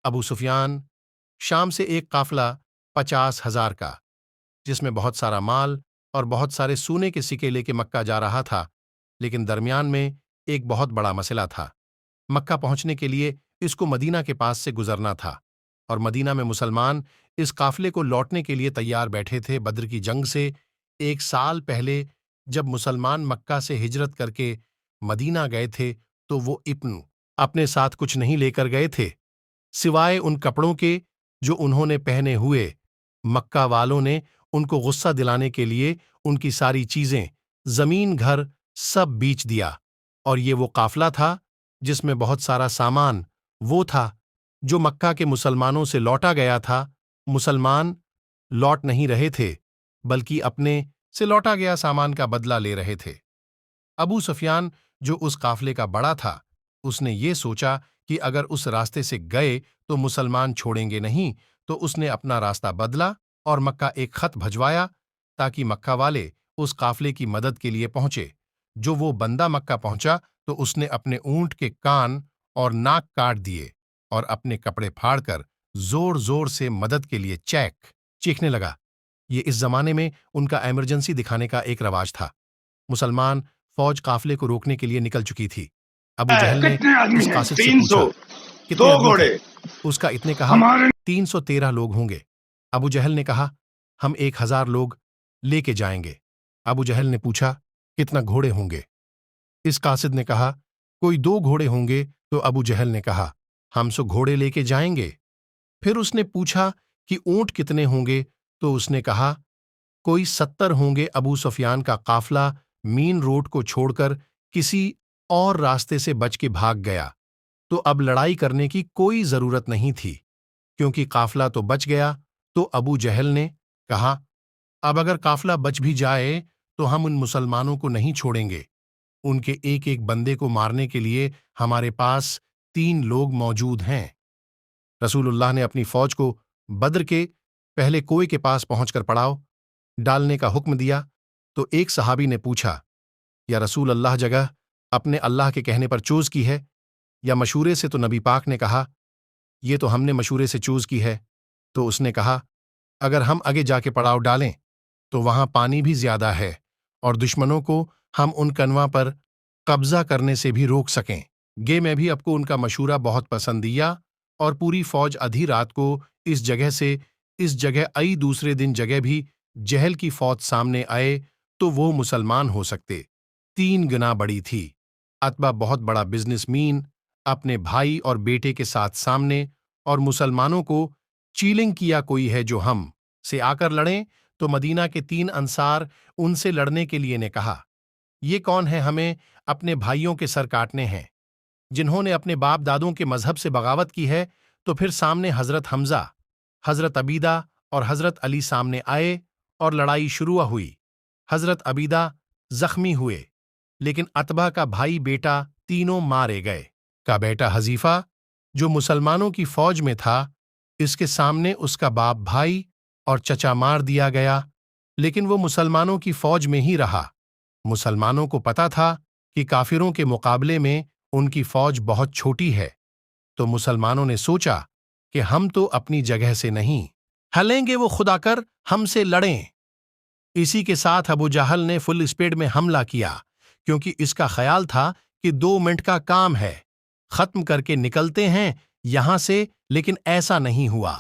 ابو سفیان شام سے ایک قافلہ 50,000 کا، جس میں بہت سارا مال اور بہت سارے سونے کے سکے لے کے مکہ جا رہا تھا، لیکن درمیان میں ایک بہت بڑا مسئلہ تھا۔ مکہ پہنچنے کے لیے اس کو مدینہ کے پاس سے گزرنا تھا، اور مدینہ میں مسلمان اس قافلے کو لوٹنے کے لیے تیار بیٹھے تھے۔ بدر کی جنگ سے 1 سال پہلے جب مسلمان مکہ سے ہجرت کر کے مدینہ گئے تھے تو وہ اپنے ساتھ کچھ نہیں لے کر گئے تھے سوائے ان کپڑوں کے جو انہوں نے پہنے ہوئے۔ مکہ والوں نے ان کو غصہ دلانے کے لیے ان کی ساری چیزیں، زمین گھر سب بیچ دیا، اور یہ وہ قافلہ تھا جس میں بہت سارا سامان وہ تھا جو مکہ کے مسلمانوں سے لوٹا گیا تھا۔ مسلمان لوٹ نہیں رہے تھے بلکہ اپنے سے لوٹا گیا سامان کا بدلہ لے رہے تھے۔ ابو سفیان جو اس قافلے کا بڑا تھا، اس نے یہ سوچا کہ اگر اس راستے سے گئے تو مسلمان چھوڑیں گے نہیں، تو اس نے اپنا راستہ بدلا اور مکہ ایک خط بھجوایا تاکہ مکہ والے اس قافلے کی مدد کے لیے پہنچے۔ جو وہ بندہ مکہ پہنچا تو اس نے اپنے اونٹ کے کان اور ناک کاٹ دیے اور اپنے کپڑے پھاڑ کر زور زور سے مدد کے لیے چیخنے لگا۔ یہ اس زمانے میں ان کا ایمرجنسی دکھانے کا ایک رواج تھا۔ مسلمان فوج قافلے کو روکنے کے لیے نکل چکی تھی۔ ابو جہل نے کتنے آدمی اس ہیں؟ قاصد سے 300 پوچھا، دو کتنے آدمی گھوڑے تھے؟ اس کا اتنے کہا، ہمارے 313 لوگ ہوں گے۔ ابو جہل نے کہا، ہم 1000 لوگ لے کے جائیں گے۔ ابو جہل نے پوچھا، کتنا گھوڑے ہوں گے؟ اس قاصد نے کہا، کوئی 2 گھوڑے ہوں گے۔ تو ابو جہل نے کہا، ہم سو گھوڑے لے کے جائیں گے۔ پھر اس نے پوچھا کہ اونٹ کتنے ہوں گے؟ تو اس نے کہا، کوئی 70 ہوں گے۔ ابو سفیان کا قافلہ مین روڈ کو چھوڑ کر کسی اور راستے سے بچ کے بھاگ گیا، تو اب لڑائی کرنے کی کوئی ضرورت نہیں تھی کیونکہ قافلہ تو بچ گیا۔ تو ابو جہل نے کہا، اب اگر قافلہ بچ بھی جائے تو ہم ان مسلمانوں کو نہیں چھوڑیں گے، ان کے ایک ایک بندے کو مارنے کے لیے ہمارے پاس 3 لوگ موجود ہیں۔ رسول اللہ نے اپنی فوج کو بدر کے پہلے کوے کے پاس پہنچ کر پڑاؤ ڈالنے کا حکم دیا۔ تو ایک صحابی نے پوچھا، یا رسول اللہ جگہ اپنے اللہ کے کہنے پر چوز کی ہے یا مشورے سے؟ تو نبی پاک نے کہا، یہ تو ہم نے مشورے سے چوز کی ہے۔ تو اس نے کہا، اگر ہم آگے جا کے پڑاؤ ڈالیں تو وہاں پانی بھی زیادہ ہے اور دشمنوں کو ہم ان کنواں پر قبضہ کرنے سے بھی روک سکیں گے۔ میں بھی آپ کو ان کا مشورہ بہت پسند دیا، اور پوری فوج آدھی رات کو اس جگہ سے اس جگہ آئی۔ دوسرے دن جگہ بھی جہل کی فوج سامنے آئے تو وہ مسلمان ہو سکتے 3 گنا بڑی تھی۔ عتبہ بہت بڑا بزنس مین اپنے بھائی اور بیٹے کے ساتھ سامنے، اور مسلمانوں کو چیلنگ کیا، کوئی ہے جو ہم سے آ کر لڑیں؟ تو مدینہ کے 3 انصار ان سے لڑنے کے لیے نے کہا، یہ کون ہے؟ ہمیں اپنے بھائیوں کے سر کاٹنے ہیں جنہوں نے اپنے باپ دادوں کے مذہب سے بغاوت کی ہے۔ تو پھر سامنے حضرت حمزہ، حضرت عبیدہ اور حضرت علی سامنے آئے اور لڑائی شروع ہوئی۔ حضرت عبیدہ زخمی ہوئے لیکن عتبہ کا بھائی بیٹا تینوں مارے گئے۔ کا بیٹا حذیفہ جو مسلمانوں کی فوج میں تھا، اس کے سامنے اس کا باپ بھائی اور چچا مار دیا گیا، لیکن وہ مسلمانوں کی فوج میں ہی رہا۔ مسلمانوں کو پتا تھا کہ کافروں کے مقابلے میں ان کی فوج بہت چھوٹی ہے، تو مسلمانوں نے سوچا کہ ہم تو اپنی جگہ سے نہیں ہلیں گے، وہ خدا کر ہم سے لڑیں۔ اسی کے ساتھ ابو جہل نے فل اسپیڈ میں حملہ کیا، کیونکہ اس کا خیال تھا کہ 2 منٹ کا کام ہے، ختم کر کے نکلتے ہیں یہاں سے، لیکن ایسا نہیں ہوا۔